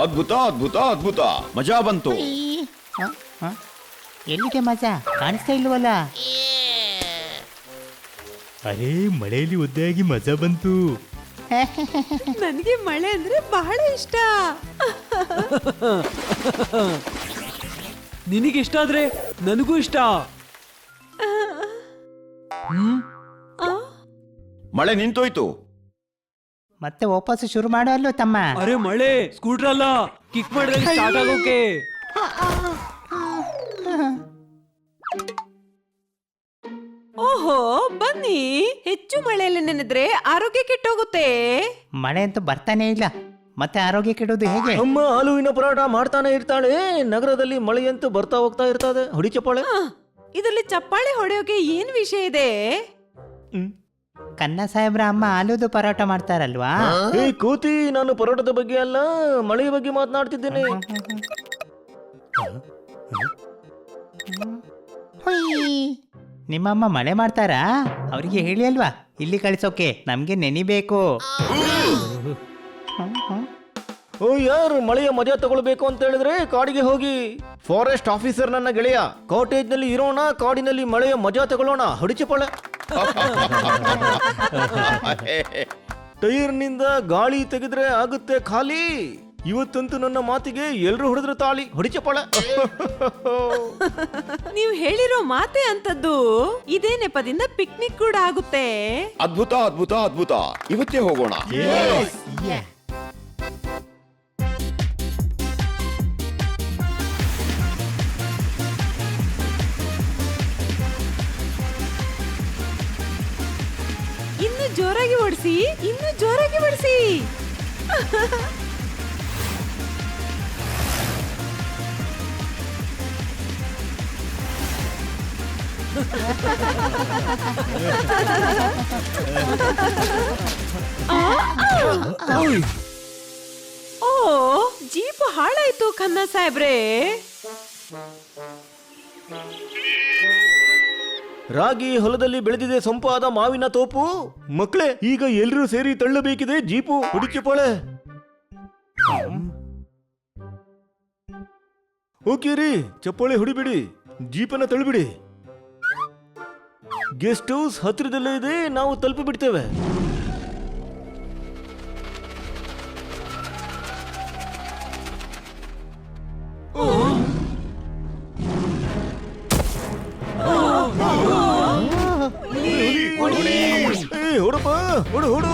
ಅದ್ಭುತ ಅದ್ಭುತ ಅದ್ಭುತ, ಮಜಾ ಬಂತು. ಎಲ್ಲಿಗೆ ಮಜಾ ಕಾಣಿಸ್ತಾ ಇಲ್ವಲ್ಲ? ಅರೇ, ಮಳೆಯಲ್ಲಿ ಒದ್ದೆಯಾಗಿ ಮಜಾ ಬಂತು. ನನಗೆ ಮಳೆ ಅಂದ್ರೆ ಬಹಳ ಇಷ್ಟ. ನಿನಗಿಷ್ಟ ಆದ್ರೆ ನನಗೂ ಇಷ್ಟ. ಮಳೆ ನಿಂತೋಯ್ತು. ಮತ್ತೆ ವಾಪಸ್ ಶುರು ಮಾಡೋ ಅಲ್ವ ತಮ್ಮ? ಅರೆ ಮಳೆ ಸ್ಕೂಟರ್ ಅಲ್ಲ, ಕಿಕ್ ಮಾಡಿದಾಗ ಸ್ಟಾರ್ಟ್ ಆಗೋಕೆ. ಓಹೋ, ಬನ್ನಿ. ಹೆಚ್ಚು ಮಳೆಯಲ್ಲಿ ನೆನೆದ್ರೆ ಆರೋಗ್ಯ ಕೆಟ್ಟೋಗುತ್ತೆ. ಮಳೆ ಅಂತೂ ಬರ್ತಾನೆ ಇಲ್ಲ, ಮತ್ತೆ ಆರೋಗ್ಯ ಕೆಡೋದು ಹೇಗೆ? ಅಮ್ಮ ಹಾಲುವಿನ ಪರೋಟ ಮಾಡ್ತಾನೆ ಇರ್ತಾಳೆ. ನಗರದಲ್ಲಿ ಮಳೆಯಂತೂ ಬರ್ತಾ ಹೋಗ್ತಾ ಇರ್ತದೆ. ಹುಡಿ ಚಪ್ಪಾಳೆ. ಇದರಲ್ಲಿ ಚಪ್ಪಾಳೆ ಹೊಡೆಯೋಕೆ ಏನ್ ವಿಷಯ ಇದೆ? ಕನ್ನ ಸಾಹೇಬ್ರ ಅಮ್ಮ ಆಲೂದು ಪರೋಟ ಮಾಡ್ತಾರಲ್ವಾ? ಏ ಕೂತಿ, ನಾನು ಪರೋಟದ ಬಗ್ಗೆ ಅಲ್ಲ, ಮಳೆಯ ಬಗ್ಗೆ ಮಾತನಾಡ್ತಿದ್ದೇನೆ. ಹುಯ್. ನಿಮ್ಮಮ್ಮ ಮಳೆ ಮಾಡ್ತಾರಾ? ಅವರಿಗೆ ಹೇಳಿ ಅಲ್ವಾ ಇಲ್ಲಿ ಕಳಿಸೋಕೆ, ನಮ್ಗೆ ನೆನಿಬೇಕು. ಓ ಯಾರು ಮಳೆಯ ಮಜಾ ತಗೊಳ್ಬೇಕು ಅಂತ ಹೇಳಿದ್ರೆ ಕಾಡಿಗೆ ಹೋಗಿ. ಫಾರೆಸ್ಟ್ ಆಫೀಸರ್ ನನ್ನ ಗೆಳೆಯ. ಕಾಟೇಜ್ ನಲ್ಲಿ ಇರೋಣ, ಕಾಡಿನಲ್ಲಿ ಮಳೆಯ ಮಜಾ ತಗೊಳ್ಳೋಣ. ಹುಡಿ ಚಪ್ಪಾಳೆ. ಟೈರ್ ನಿಂದ ಗಾಳಿ ತೆಗೆದ್ರೆ ಆಗುತ್ತೆ ಖಾಲಿ. ಇವತ್ತಂತೂ ನನ್ನ ಮಾತಿಗೆ ಎಲ್ರು ಹೊಡೆದ್ರು ತಾಳಿ. ಹೊಡಿ ಚಪ್ಪಾಳೆ. ನೀವು ಹೇಳಿರೋ ಮಾತೆ ಅಂತದ್ದು. ಇದೇ ನೆಪದಿಂದ ಪಿಕ್ನಿಕ್ ಕೂಡ ಆಗುತ್ತೆ. ಅದ್ಭುತ ಅದ್ಭುತ ಅದ್ಭುತ, ಇವತ್ತೇ ಹೋಗೋಣ. ಇನ್ನು ಜೋರಾಗಿ ಓಡಿಸಿ, ಇನ್ನು ಜೋರಾಗಿ ಓಡಿಸಿ. ಓ, ಜೀಪ್ ಹಾಳಾಯ್ತು ಖನ್ನ ಸಾಹೇಬ್ರೆ. ರಾಗಿ ಹೊಲದಲ್ಲಿ ಬೆಳೆದಿದೆ ಸೊಂಪಾದ ಮಾವಿನ ತೋಪು. ಮಕ್ಕಳೇ, ಈಗ ಎಲ್ರೂ ಸೇರಿ ತಳ್ಳಬೇಕಿದೆ ಜೀಪು. ಹುಡಿ ಚಪ್ಪಾಳೆ. ಓಕೆ ರೀ, ಚಪ್ಪಾಳೆ ಹೊಡಿಬಿಡಿ, ಜೀಪನ್ನ ತಳ್ಳಿಬಿಡಿ. ಗೆಸ್ಟ್ ಹೌಸ್ ಹತ್ತಿರದಲ್ಲೇ ಇದೆ, ನಾವು ತಲುಪಿ ಬಿಡ್ತೇವೆ. ಹೊಡಪ್ಪ, ಹೊಡು ಹೊಡು.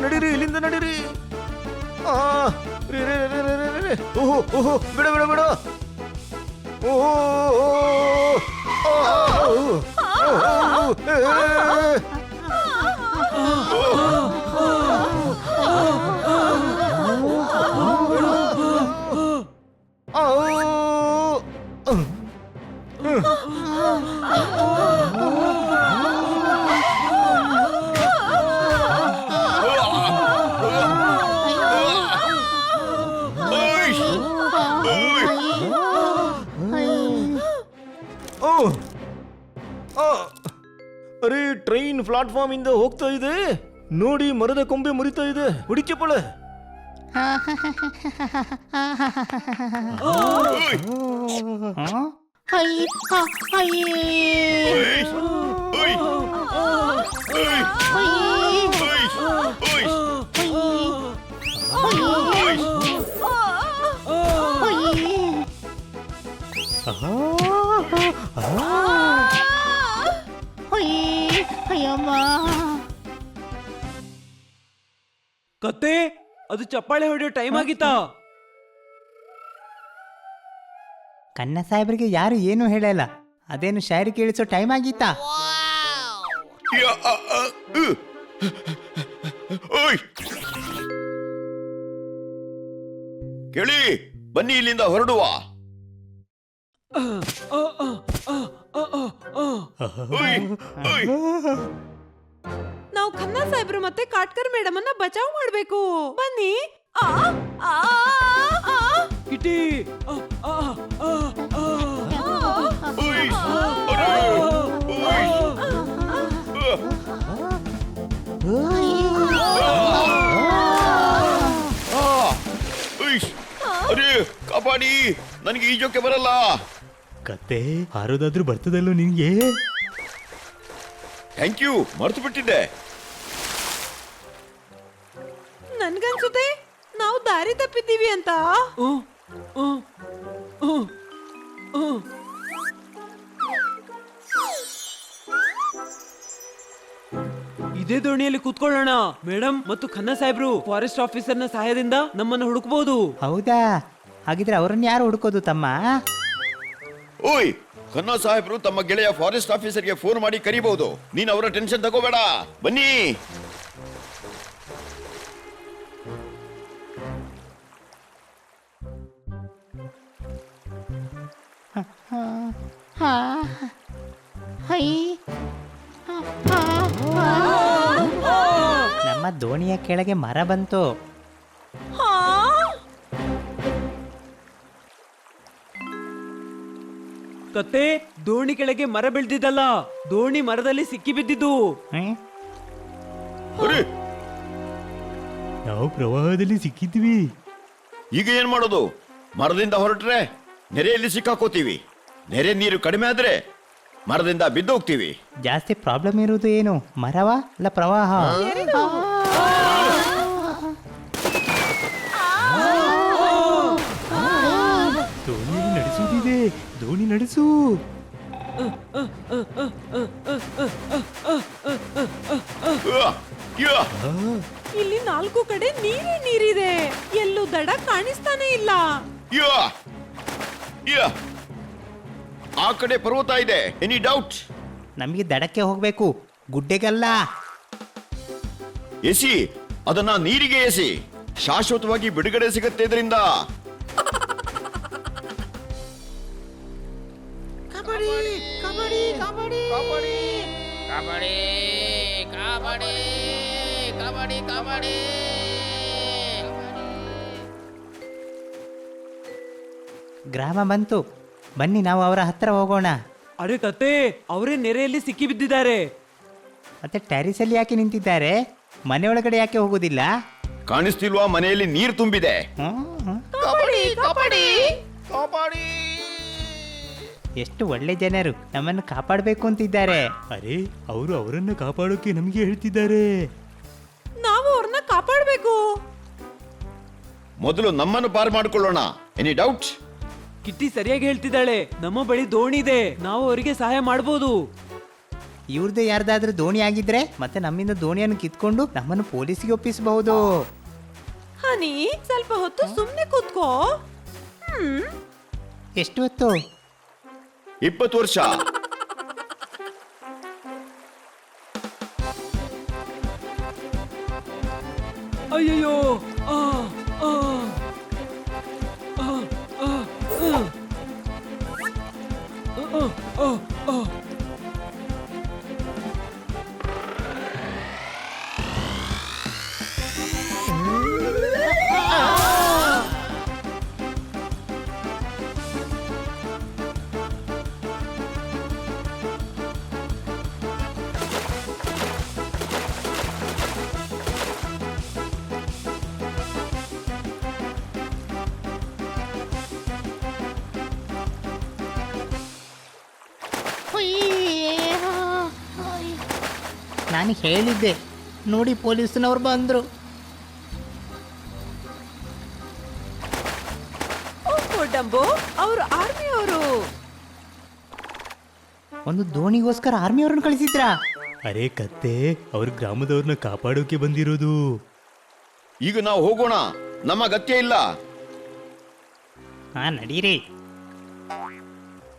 ನಡೀರಿ, ಇಲ್ಲಿಂದ ನಡೀರಿ. ಓಹೋ ಓಹೋ, ಬಿಡ ಬಿಡ ಬಿಡ. ಓಹೋ ಅರೆ, ಟ್ರೈನ್ ಪ್ಲಾಟ್ಫಾರ್ಮ್ ಇಂದ ಹೋಗ್ತಾ ಇದೆ ನೋಡಿ. ಮರದ ಕೊಂಬೆ ಮುರಿತಾ ಇದೆ. ಹುಡಿ ಚಪ್ಪಾಳೆ. ಕತ್ತೆ, ಅದು ಚಪ್ಪಾಳೆ ಹೊಡೆಯೋ ಟೈಮ್ ಆಗಿತ್ತಾ? ಕನ್ನ ಸಾಹೇಬ್ರಿಗೆ ಯಾರು ಏನು ಹೇಳಲ್ಲ. ಅದೇನು ಶಾಯರಿ ಕೇಳಿಸೋ ಟೈಮ್ ಆಗಿತ್ತಾ? ಕೇಳಿ, ಬನ್ನಿ ಇಲ್ಲಿಂದ ಹೊರಡುವ. ಉಯ್, ಉಯ್. ನಾವು ಖನ್ನಾ ಸಾಹೇಬ್ರು ಮತ್ತೆ ಕಾಟ್ಕರ್ ಮೇಡಮ್ ಅನ್ನ ಬಚಾವ್ ಮಾಡ್ಬೇಕು. ಬನ್ನಿ. ಆ, ಆ, ಆ, ಕಿಟಿ ಆ, ಆ, ಆ, ಆ. ಉಯ್, ಅರೆ, ಉಯ್. ಆ, ಉಯ್. ಅರೆ ಕಾಪಾಡಿ, ನನಗೆ ಈಜೋಕೆ ಬರಲ್ಲ. ಕತ್ತೆ ಹಾರೋದಾದ್ರೂ ಬರ್ತದಲ್ಲೋ ನಿನ್ಗೆ? ಥ್ಯಾಂಕ್ ಯು, ಮರ್ತು ಬಿಟ್ಟಿದ್ದೆ. ನನ್ಗನ್ಸುತ್ತೆ ನಾವು ದಾರಿ ತಪ್ಪಿದ್ದೀವಿ ಅಂತ. ಹ್ಮ್, ಹ್ಮ್, ಹ್ಮ್, ಹ್ಮ್. ಇದೇ ದೋಣಿಯಲ್ಲಿ ಕೂತ್ಕೊಳ್ಳೋಣ. ಮೇಡಮ್ ಮತ್ತು ಖನ್ನಾ ಸಾಹೇಬ್ರು ಫಾರೆಸ್ಟ್ ಆಫೀಸರ್ನ ಸಹಾಯದಿಂದ ನಮ್ಮನ್ನು ಹುಡುಕಬಹುದು. ಹೌದಾ? ಹಾಗಿದ್ರೆ ಅವರನ್ನ ಯಾರು ಹುಡುಕೋದು ತಮ್ಮ? ಓಯ್, ಖನ್ನಾ ಸಾಹೇಬ್ರು ತಮ್ಮ ಗೆಳೆಯ ಫಾರೆಸ್ಟ್ ಆಫೀಸರ್ಗೆ ಫೋನ್ ಮಾಡಿ ಕರಿಬಹುದು. ನೀನ್ ಅವರ ಟೆನ್ಷನ್ ತಗೋಬೇಡ. ಬನ್ನಿ. ನಮ್ಮ ದೋಣಿಯ ಕೆಳಗೆ ಮರ ಬಂತು. ಹಾ? ಕತ್ತೆ, ದೋಣಿ ಕೆಳಗೆ ಮರ ಬೆಳೆದಿದ್ದಲ್ಲ, ದೋಣಿ ಮರದಲ್ಲಿ ಸಿಕ್ಕಿ ಬಿದ್ದಿದ್ದು. ಹ್ಮ್? ಅರೆ, ನಾವು ಪ್ರವಾಹದಲ್ಲಿ ಸಿಕ್ಕಿದ್ವಿ. ಈಗ ಏನ್ ಮಾಡೋದು? ಮರದಿಂದ ಹೊರಟ್ರೆ ನೆರೆಯಲ್ಲಿ ಸಿಕ್ಕಾಕೋತೀವಿ. ನೆರೆ ನೀರು ಕಡಿಮೆ ಆದ್ರೆ ಮರದಿಂದ ಬಿದ್ದು ಹೋಗ್ತೀವಿ. ಜಾಸ್ತಿ ಪ್ರಾಬ್ಲಮ್ ಇರುವುದು ಏನು, ಮರವಾ ಅಲ್ಲ ಪ್ರವಾಹ? ದೋಣಿಯಲ್ಲಿ ನಡೆಸುವುದಿದೆ, ದೋಣಿ ನಡೆಸು. ಆ, ಯಾ. ಇಲ್ಲಿ 4 ಕಡೆ ನೀರೇ ನೀರಿದೆ. ಎಲ್ಲೂ ದಡ ಕಾಣಿಸ್ತಾನೆ ಇಲ್ಲ. ಯಾ. ಯಾ. ಆ ಕಡೆ ಪರ್ವತ ಇದೆ. Any doubt? ನಮಗೆ ದಡಕ್ಕೆ ಹೋಗ್ಬೇಕು, ಗುಡ್ಡೆಗಲ್ಲ. ಎಸಿ, ಅದನ್ನ ನೀರಿಗೆ ಎಸಿ. ಶಾಶ್ವತವಾಗಿ ಬಿಡುಗಡೆ ಸಿಗತ್ತೆ ಇದರಿಂದ. ಗ್ರಾಮ ಬಂತು, ಬನ್ನಿ ನಾವು ಅವರ ಹತ್ರ ಹೋಗೋಣ. ಅರೆ ಕತ್ತೆ, ಅವರೇ ನೆರೆಯಲ್ಲಿ ಸಿಕ್ಕಿ ಬಿದ್ದಿದ್ದಾರೆ. ಮತ್ತೆ ಟ್ಯಾರಿಸಲ್ಲಿ ಯಾಕೆ ನಿಂತಿದ್ದಾರೆ? ಮನೆಯೊಳಗಡೆ ಯಾಕೆ ಹೋಗುದಿಲ್ಲ? ಕಾಣಿಸ್ತಿಲ್ವಾ, ಮನೆಯಲ್ಲಿ ನೀರು ತುಂಬಿದೆ. ಎಷ್ಟು ಒಳ್ಳೆ ಜನರು, ನಮ್ಮನ್ನು ಕಾಪಾಡಬೇಕು ಅಂತಿದ್ದಾರೆ. ಅರೆ, ಅವರು ಅವರನ್ನ ಕಾಪಾಡೋಕೆ ನಮಗೆ ಹೇಳ್ತಿದ್ದಾರೆ. ನಾವು ಅವ್ರನ್ನ ಕಾಪಾಡ್ಬೇಕು. ಮೊದಲು ನಮ್ಮನ್ನು ಪಾರು ಮಾಡಿಕೊಳ್ಳೋಣ. Any doubt? ಕಿಟ್ಟಿ ಸರಿಯಾಗಿ ಹೇಳ್ತಿದ್ದಾಳೆ. ನಮ್ಮ ಬಳಿ ದೋಣಿ ಇದೆ, ನಾವು ಅವರಿಗೆ ಸಹಾಯ ಮಾಡಬಹುದು. ಇವ್ರದ್ದು ಯಾರ್ದಾದ್ರೂ ದೋಣಿ ಆಗಿದ್ರೆ ಮತ್ತೆ ನಮ್ಮಿಂದ ದೋಣಿಯನ್ನು ಕಿತ್ಕೊಂಡು ನಮ್ಮನ್ನು ಪೊಲೀಸಿಗೆ ಒಪ್ಪಿಸಬಹುದು. ಹನಿ, ಸ್ವಲ್ಪ ಹೊತ್ತು ಸುಮ್ನೆ ಕೂತ್ಕೋ. ಎಷ್ಟು ಹೊತ್ತು? 20 ವರ್ಷ. ಅಯ್ಯಯ್ಯೋ, ಆ, ಆ, ಆ, ಆ, ಆ, ಆ, ಆ, ಆ. ನಾನು ಹೇಳಿದ್ದೆ ನೋಡಿ, ಪೊಲೀಸ್ನವ್ರು ಬಂದ್ರು. ಡಂಬೋ, ಅವರು ಆರ್ಮಿಯವರು. ಒಂದು ದೋಣಿಗೋಸ್ಕರ ಆರ್ಮಿಯವ್ರನ್ನ ಕಳಿಸಿದ್ರಾ? ಅರೆ ಕತ್ತೆ, ಅವ್ರ ಗ್ರಾಮದವ್ರನ್ನ ಕಾಪಾಡೋಕೆ ಬಂದಿರೋದು. ಈಗ ನಾವು ಹೋಗೋಣ, ನಮ್ಮ ಅಗತ್ಯ ಇಲ್ಲ. ಹಾ, ನಡೀರಿ.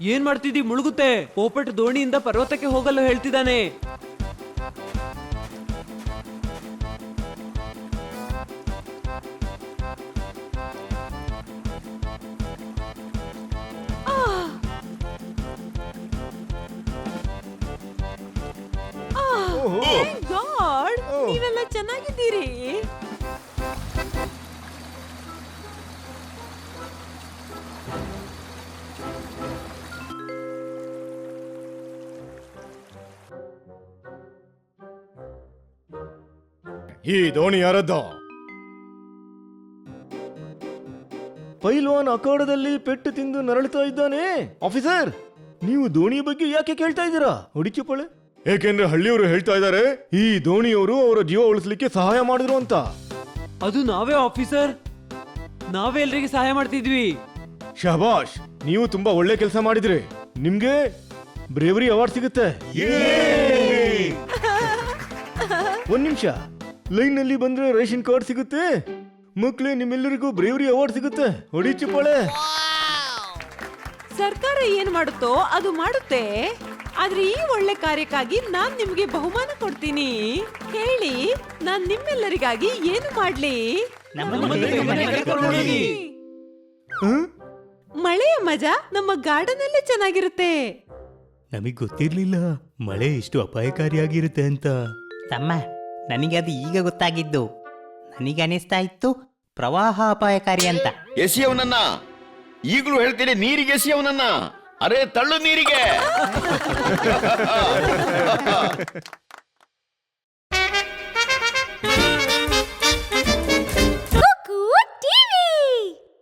ಏನ್ ಮಾಡ್ತಿದ್ದಿ? ಮುಳುಗುತ್ತೆ. ಪೋಪಟ್ ದೋಣಿಯಿಂದ ಪರ್ವತಕ್ಕೆ ಹೋಗಲು ಹೇಳ್ತಿದ್ದಾನೆ. ಗಾಡ್ ನೀವೆಲ್ಲ ಚೆನ್ನಾಗಿದ್ದೀರಿ. ಈ ದೋಣಿ ಯಾರದ್ದ? ಪೈಲ್ವಾನ್ ಅಖಾಡದಲ್ಲಿ ಪೆಟ್ಟು ತಿಂದು ನರಳುತ್ತಾ ಇದ್ದಾನೆ. ಆಫೀಸರ್, ನೀವು ದೋಣಿಯ ಬಗ್ಗೆ ಯಾಕೆ ಕೇಳ್ತಾ ಇದ್ದೀರಾ? ಹುಡುಕಿಪಳೆ. ಏಕೆಂದ್ರೆ ಹಳ್ಳಿಯವರು ಹೇಳ್ತಾ ಇದ್ದಾರೆ ಈ ದೋಣಿಯವರು ಅವರ ಜೀವ ಉಳಿಸ್ಲಿಕ್ಕೆ ಸಹಾಯ ಮಾಡಿದ್ರು ಅಂತ. ಅದು ನಾವೇ ಆಫೀಸರ್, ನಾವೇ ಎಲ್ರಿಗೆ ಸಹಾಯ ಮಾಡ್ತಿದ್ವಿ. ಶಹಬಾಷ್, ನೀವು ತುಂಬಾ ಒಳ್ಳೆ ಕೆಲಸ ಮಾಡಿದ್ರಿ. ನಿಮ್ಗೆ ಬ್ರೇವರಿ ಅವಾರ್ಡ್ ಸಿಗುತ್ತೆ. ಒಂದ್ ನಿಮಿಷ, ಲೈನ್ ನಲ್ಲಿ ಬಂದ್ರೆ ರೇಷನ್ ಕಾರ್ಡ್ ಸಿಗುತ್ತೆ. ಮಕ್ಳೇ, ನಿಮ್ಮೆಲ್ಲರಿಗೂ ಬ್ರೇವರಿ ಅವಾರ್ಡ್ ಸಿಗುತ್ತೆ. ಹೊಡಿ ಚಪ್ಪಾಳೆ. ಸರ್ಕಾರ ಏನ್ ಮಾಡುತ್ತೋ ಅದು ಮಾಡುತ್ತೆ. ಆದ್ರೆ ಈ ಒಳ್ಳೆ ಕಾರ್ಯಕ್ಕಾಗಿ ನಾನ್ ನಿಮ್ಗೆ ಬಹುಮಾನ ಕೊಡ್ತೀನಿ. ಹೇಳಿ, ನಾನ್ ನಿಮ್ಮೆಲ್ಲರಿಗಾಗಿ ಏನು ಮಾಡ್ಲಿ? ಮಳೆಯ ಮಜಾ ನಮ್ಮ ಗಾರ್ಡನ್ ಅಲ್ಲೇ ಚೆನ್ನಾಗಿರುತ್ತೆ. ನಮಗ್ ಗೊತ್ತಿರ್ಲಿಲ್ಲ ಮಳೆ ಇಷ್ಟು ಅಪಾಯಕಾರಿಯಾಗಿರುತ್ತೆ ಅಂತ. ತಮ್ಮ, ನನಗೆ ಅದು ಈಗ ಗೊತ್ತಾಗಿದ್ದು. ನನಗೆ ಅನಿಸ್ತಾ ಇತ್ತು ಪ್ರವಾಹ ಅಪಾಯಕಾರಿ ಅಂತ. ಎಸಿಯವನನ್ನ ಈಗಲೂ ಹೇಳ್ತೀನಿ, ನೀರಿಗೆ ಎಸಿಯವನನ್ನ. ಅರೆ ತಳ್ಳು ನೀರಿಗೆ.